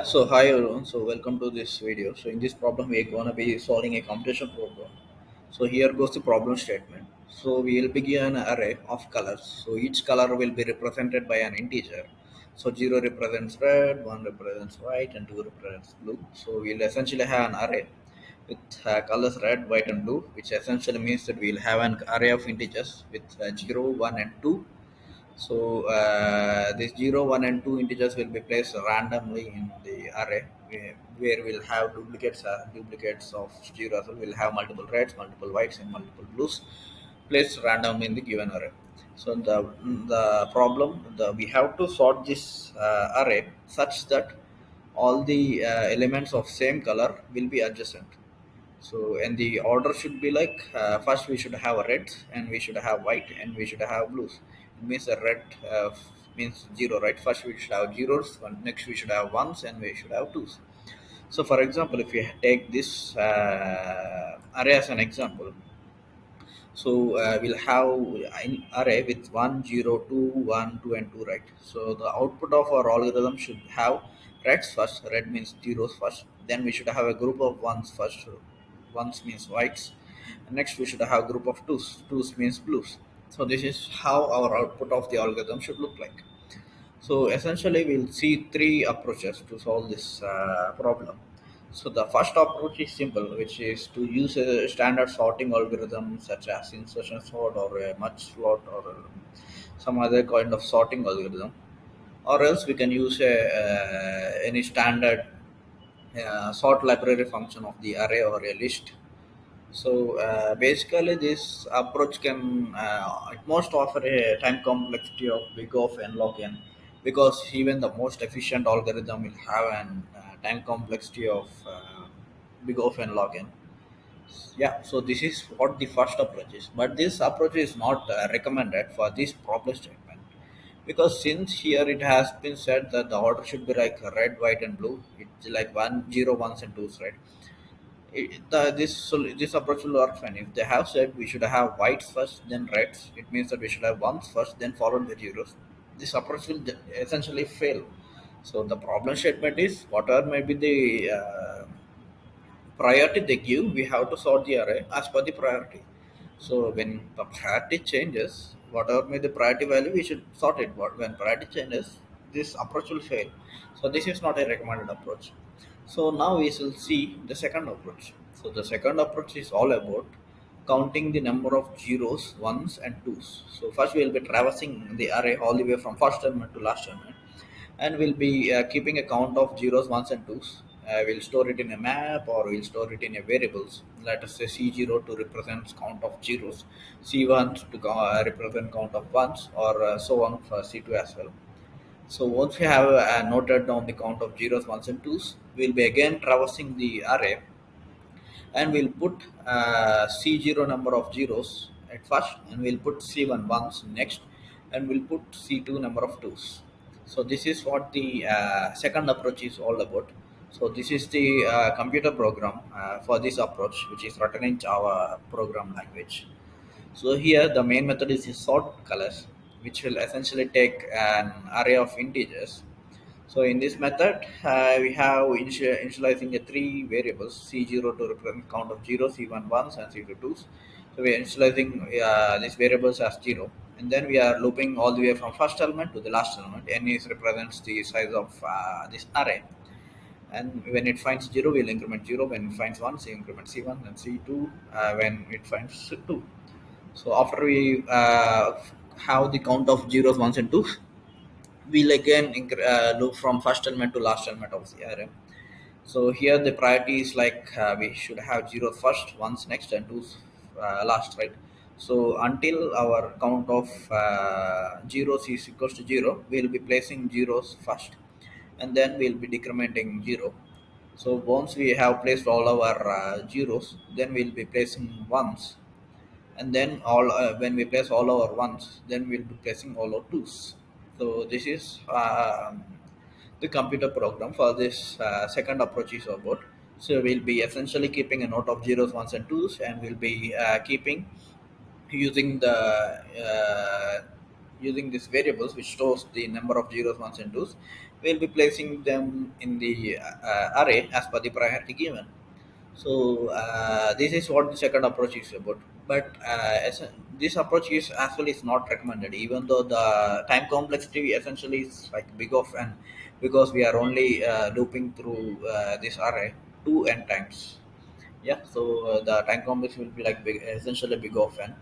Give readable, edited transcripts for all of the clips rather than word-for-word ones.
So hi everyone, so welcome to this video. So in this problem we're gonna be solving a computation problem. So here goes the problem statement. So we will be given an array of colors. So each color will be represented by an integer. So 0 represents red, 1 represents white and 2 represents blue. So we'll essentially have an array with colors red, white and blue, which essentially means that we'll have an array of integers with 0, 1 and 2. So these 0, 1 and 2 integers will be placed randomly in the array where we'll have duplicates of 0 as well. We'll have multiple reds, multiple whites and multiple blues placed randomly in the given array. So the problem, we have to sort this array such that all the elements of same color will be adjacent. So, and the order should be like first we should have a red, and we should have white, and we should have blues. It means a red means zero, right? First we should have zeros, next we should have ones, and we should have twos. So, for example, if we take this array as an example, so we'll have an array with 1, 0, 2, 1, 2, and 2, right? So the output of our algorithm should have reds first. Red means zeros first. Then we should have a group of ones first. Ones means whites. And next we should have a group of twos. Twos means blues. So this is how our output of the algorithm should look like. So essentially, we'll see three approaches to solve this problem. So the first approach is simple, which is to use a standard sorting algorithm such as insertion sort or a merge sort or some other kind of sorting algorithm. Or else we can use any standard sort library function of the array or a list. So basically, this approach can at most offer a time complexity of big of n log n, because even the most efficient algorithm will have an time complexity of big of n log n. Yeah, so this is what the first approach is, but this approach is not recommended for this problem statement, because since here it has been said that the order should be like red, white, and blue. It's like one, zero, ones, and twos, right? This approach will work fine. If they have said we should have whites first, then reds, it means that we should have ones first, then followed by zeros. This approach will essentially fail. So the problem statement is whatever may be the priority they give, we have to sort the array as per the priority. So when the priority changes, whatever may the priority value, we should sort it. But when priority changes, this approach will fail. So this is not a recommended approach. So now we shall see the second approach. So the second approach is all about counting the number of zeros, ones, and twos. So first we will be traversing the array all the way from first element to last element, and we'll be keeping a count of zeros, ones, and twos. We'll store it in a map, or we'll store it in a variables. Let us say C0 to represent count of zeros, C1 to represent count of ones, or so on for C2 as well. So once we have noted down the count of zeros, ones, and twos, we'll be again traversing the array, and we'll put C0 number of zeros at first, and we'll put C1 ones next, and we'll put C2 number of twos. So this is what the second approach is all about. So this is the computer program for this approach, which is written in Java program language. So here the main method is sort colors, which will essentially take an array of integers. So in this method, we have initializing the three variables: C0 to represent count of zero, C1 ones, and C2 twos. So we are initializing these variables as zero, and then we are looping all the way from first element to the last element. N is represents the size of this array, and when it finds zero, we'll increment zero. When it finds one, we increment C1, and C2 when it finds two. So after we have the count of zeros, ones, and twos, we'll again loop from first element to last element of the array. So here the priority is like we should have zeros first, ones next, and twos last, right? So until our count of zeros is equals to zero, we'll be placing zeros first, and then we'll be decrementing zero. So once we have placed all our zeros, then we'll be placing ones, and then all when we place all our ones, then we'll be placing all our twos. So this is the computer program for this second approach is about. So we'll be essentially keeping a note of zeros, ones, and twos, and we'll be keeping using the using these variables which stores the number of zeros, ones, and twos. we'll be placing them in the array as per the priority given. So this is what the second approach is about. But this approach is actually is not recommended, even though the time complexity essentially is like big of n, because we are only looping through this array 2n times. Yeah, so the time complex will be like big, essentially big of n.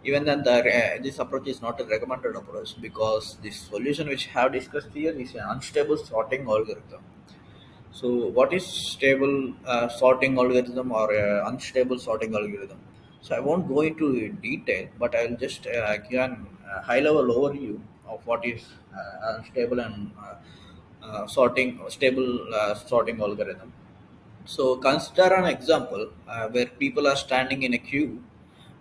Even then, this approach is not a recommended approach because the solution which I have discussed here is an unstable sorting algorithm. So, what is stable sorting algorithm or unstable sorting algorithm? So, I won't go into detail, but I'll just give a high level overview of what is unstable and sorting stable sorting algorithm. So, consider an example where people are standing in a queue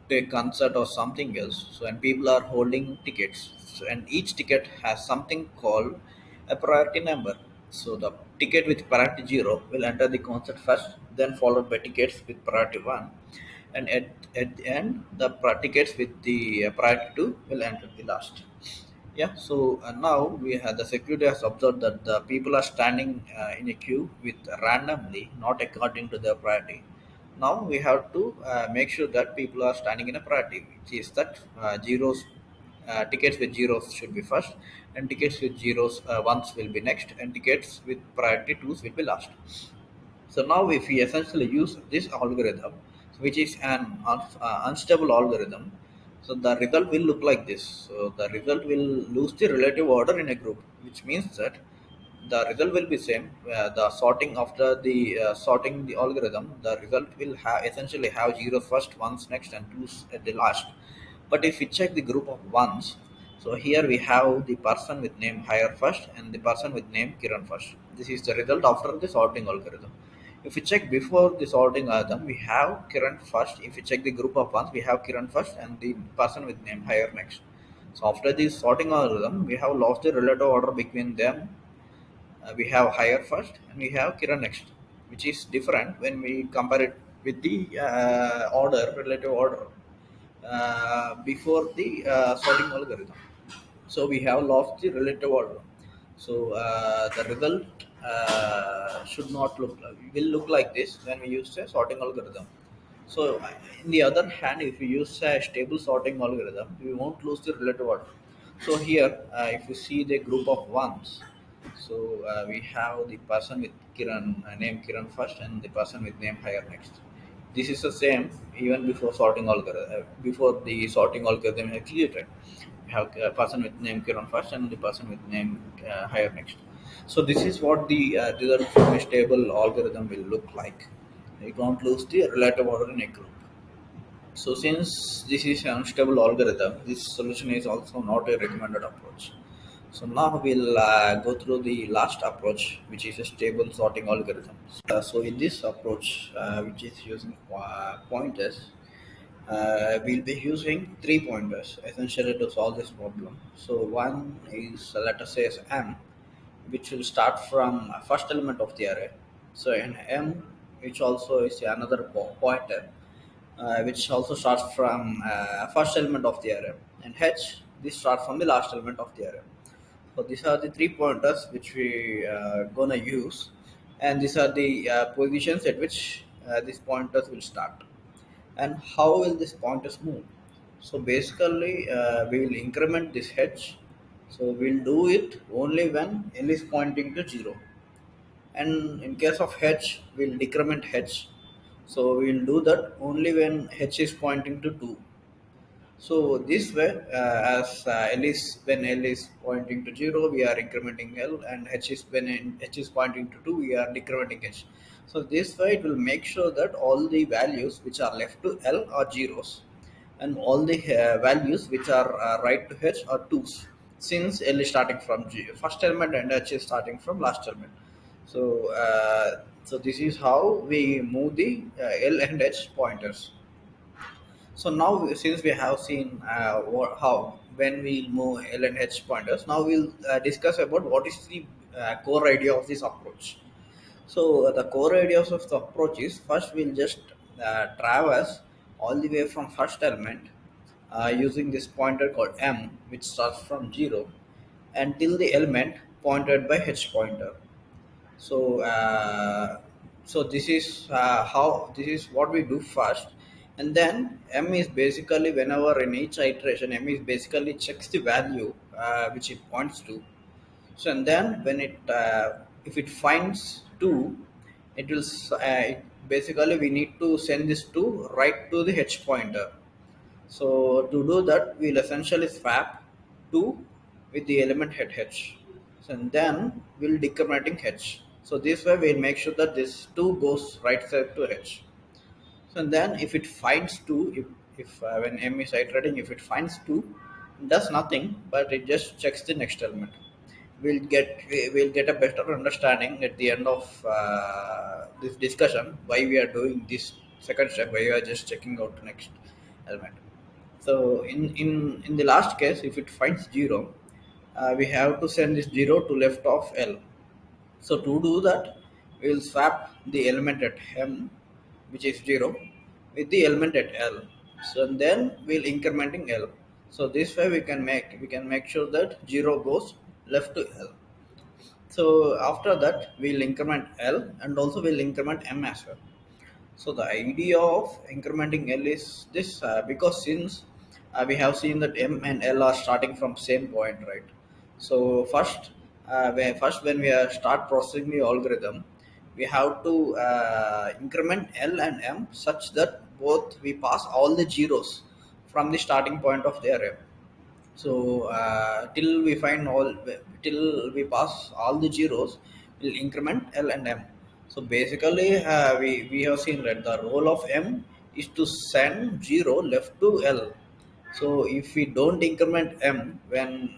to a concert or something else. So, and people are holding tickets. So, and each ticket has something called a priority number. So, the ticket with priority 0 will enter the concert first, then followed by tickets with priority 1. And at the end, the tickets with the priority 2 will enter the last. Yeah, so now we have the security has observed that the people are standing in a queue with randomly, not according to their priority. Now we have to make sure that people are standing in a priority, which is that zeros, tickets with zeros should be first, and tickets with zeros ones will be next, and tickets with priority twos will be last. So now if we essentially use this algorithm, which is an unstable algorithm, so the result will look like this. So the result will lose the relative order in a group, which means that the result will be same. The sorting after the sorting the algorithm, the result will have essentially have zero first, ones next, and twos at the last. But if we check the group of ones, so here we have the person with name higher first and the person with name Kiran first. This is the result after the sorting algorithm. If we check before the sorting algorithm, we have Kiran first. If we check the group of ones, we have Kiran first and the person with name higher next. So after this sorting algorithm, we have lost the relative order between them. We have higher first and we have Kiran next, which is different when we compare it with the relative order before the sorting algorithm. So we have lost the relative order. So the result should not will look like this when we use a sorting algorithm. So in the other hand, if we use a stable sorting algorithm, we won't lose the relative order. So here, if you see the group of ones, so we have the person with Kiran, name Kiran first, and the person with name higher next. This is the same even before sorting algorithm. Before the sorting algorithm is created, we have a person with name Kiran first and the person with name higher next. So this is what the result from a stable algorithm will look like. You don't lose the relative order in a group. So since this is an unstable algorithm, this solution is also not a recommended approach. So now we'll go through the last approach, which is a stable sorting algorithm. So in this approach, which is using pointers, we'll be using three pointers essentially to solve this problem. So one is let us say is m, which will start from first element of the array. So in m, which also is another pointer, which also starts from first element of the array, and h, this starts from the last element of the array. So these are the three pointers which we gonna use, and these are the positions at which these pointers will start. And how will these pointers move? So basically, we will increment this h. So we'll do it only when L is pointing to 0, and in case of h, we'll decrement h. So we'll do that only when h is pointing to 2. So this way, as L is when L is pointing to 0, we are incrementing L, and H is when H is pointing to 2, we are decrementing H. So this way, it will make sure that all the values which are left to L are zeros, and all the values which are right to H are twos. Since L is starting from first element and H is starting from last element. So so this is how we move the L and H pointers. So now, since we have seen how when we move L and H pointers, now we'll discuss about what is the core idea of this approach. So the core ideas of the approach is first we'll just traverse all the way from first element using this pointer called m, which starts from 0, until the element pointed by h pointer. So so this is what we do first, and then m is basically, whenever in each iteration m is basically checks the value which it points to. So and then when it if it finds 2, it will basically we need to send this 2 right to the h pointer. So to do that, we'll essentially swap 2 with the element head h. So and then we'll decrementing h. So this way we'll make sure that this 2 goes right side to h. So and then if it finds 2, if when m is iterating, if it finds 2, it does nothing, but it just checks the next element. We'll get a better understanding at the end of this discussion why we are doing this second step, why we are just checking out the next element. So in the last case, if it finds 0, we have to send this 0 to left of L. So to do that, we will swap the element at M, which is 0, with the element at L. So then we'll incrementing L. So this way we can make sure that 0 goes left to L. So after that, we'll increment L, and also we'll increment M as well. So the idea of incrementing L is this, because since we have seen that M and L are starting from same point, right? So first when we start processing the algorithm, we have to increment L and M such that both we pass all the zeros from the starting point of the array. So till we pass all the zeros, we'll increment L and M. So basically, we have seen that the role of M is to send 0 left to L. So if we don't increment M when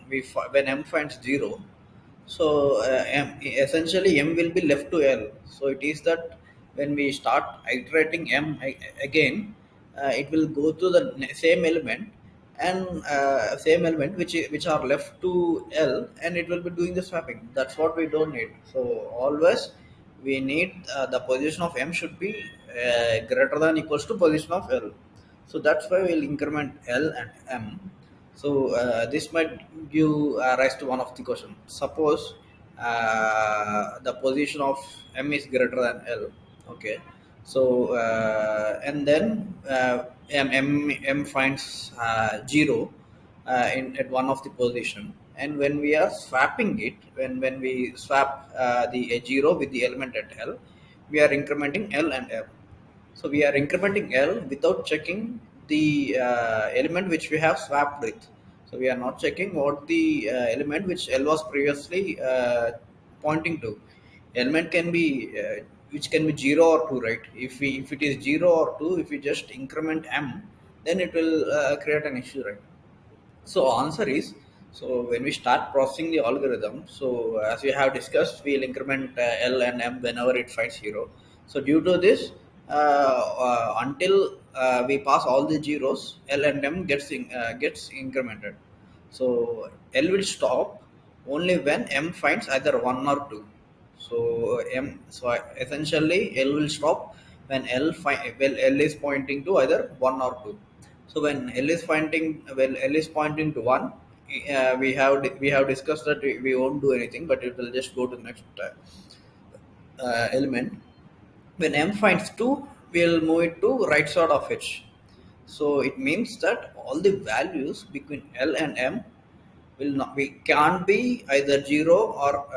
M finds 0, so essentially M will be left to L. So it is that when we start iterating M again, it will go to the same element, and same element which are left to L, and it will be doing the swapping. That's what we don't need. So always we need the position of M should be greater than equals to position of L. So that's why we'll increment L and M. So this might give rise to one of the question. Suppose the position of M is greater than L. Okay. So and then M finds 0 in at one of the position, and when we are swapping it, when we swap the 0 with the element at L, we are incrementing L and M. So we are incrementing L without checking the element which we have swapped with. So we are not checking what the element which L was previously pointing to. Element can be which can be 0 or 2, right? If it is 0 or 2, if we just increment M, then it will create an issue, right? So answer is, so when we start processing the algorithm, so as we have discussed, we'll increment L and M whenever it finds 0. So due to this, until we pass all the zeros, L and M gets incremented. So L will stop only when M finds either 1 or 2. So essentially L will stop when L is pointing to either 1 or 2. So when L is pointing to 1, we have discussed that we won't do anything, but it will just go to the next element. When M finds 2, we'll move it to right side of H. So it means that all the values between L and M will not, we can't be either 0 or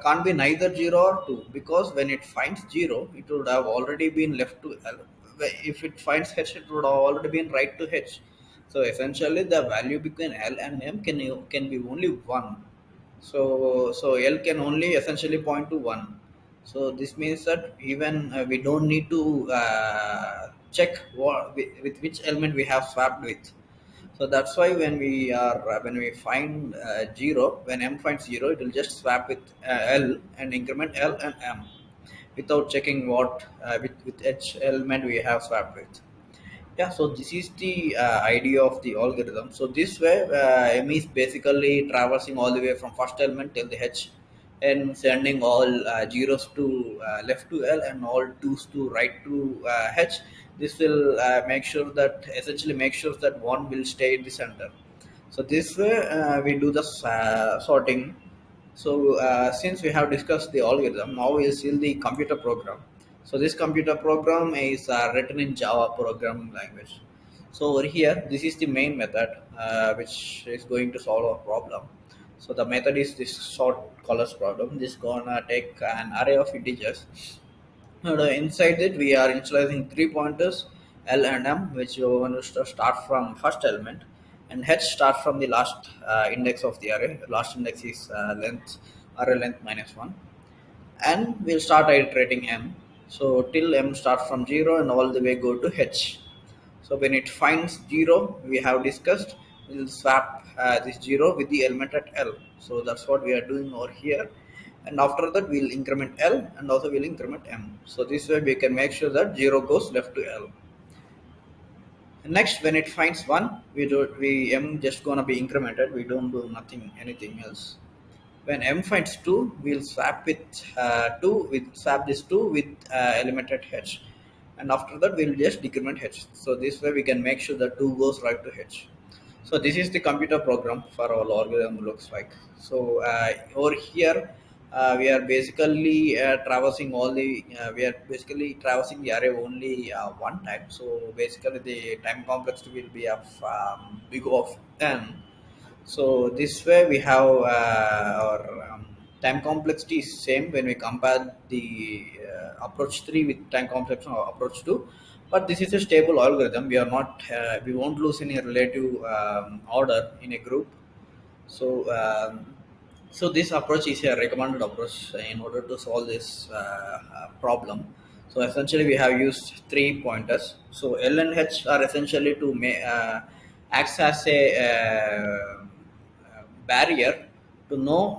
can't be neither 0 or 2, because when it finds 0, it would have already been left to L. If it finds H, it would have already been right to H. So essentially the value between L and M can be only 1. So L can only essentially point to 1. So this means that even we don't need to check with which element we have swapped with. So that's why when we find 0, when M finds 0, it will just swap with L and increment L and M without checking what with each element we have swapped with. Yeah, so this is the idea of the algorithm. So this way, M is basically traversing all the way from first element till the H, and sending all zeros to left to L and all twos to right to H. This will make sure that essentially make sure that one will stay in the center. So this way we do the sorting. So since we have discussed the algorithm, now we'll see the computer program. So this computer program is written in Java programming language. So over here, this is the main method which is going to solve our problem. So the method is this sort colors problem. This gonna take an array of integers. Now, inside it, we are initializing three pointers L and M, which you want to start from first element, and H start from the last index of the array. Last index is length array length minus one, and we'll start iterating M. So till M start from zero and all the way go to H. So when it finds zero, we have discussed, we'll swap this zero with the element at L. So that's what we are doing over here. And after that, we'll increment L and also we'll increment M. So this way we can make sure that zero goes left to L. Next, when it finds one, we M just gonna be incremented. We don't do nothing, anything else. When M finds two, we'll swap with two. We swap this two with element at H, and after that we'll just decrement H. So this way we can make sure that two goes right to H. So this is the computer program for our algorithm looks like. So over here we are basically traversing all the we are basically traversing the array only one time. So basically the time complexity will be of big of n. So this way we have our time complexity is same when we compare the approach 3 with time complexity of approach 2. But this is a stable algorithm. We are not we won't lose any relative order in a group. So so this approach is a recommended approach in order to solve this problem. So essentially, we have used three pointers. So L and H are essentially to acts as a barrier to know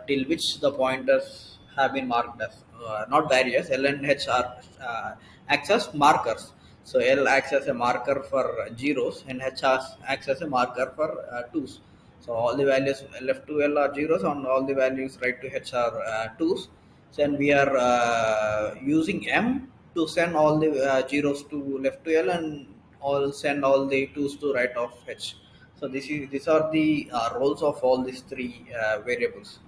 till which the pointers have been marked as. Not barriers. L and H are acts as markers. So L acts as a marker for zeros, and acts as a marker for twos. So all the values left to L are zeros, and all the values right to H are twos. So and we are using M to send all the zeros to left to L, and all send all the twos to right of H. So these are the roles of all these three variables.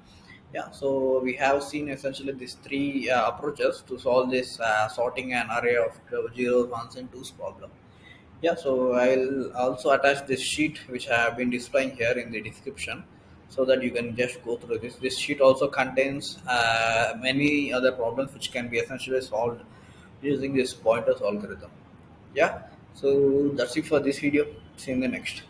Yeah, so we have seen essentially these three approaches to solve this sorting an array of zeros, ones, and twos problem. Yeah, so I'll also attach this sheet which I have been displaying here in the description so that you can just go through this. This sheet also contains many other problems which can be essentially solved using this pointers algorithm. Yeah, so that's it for this video. See you in the next.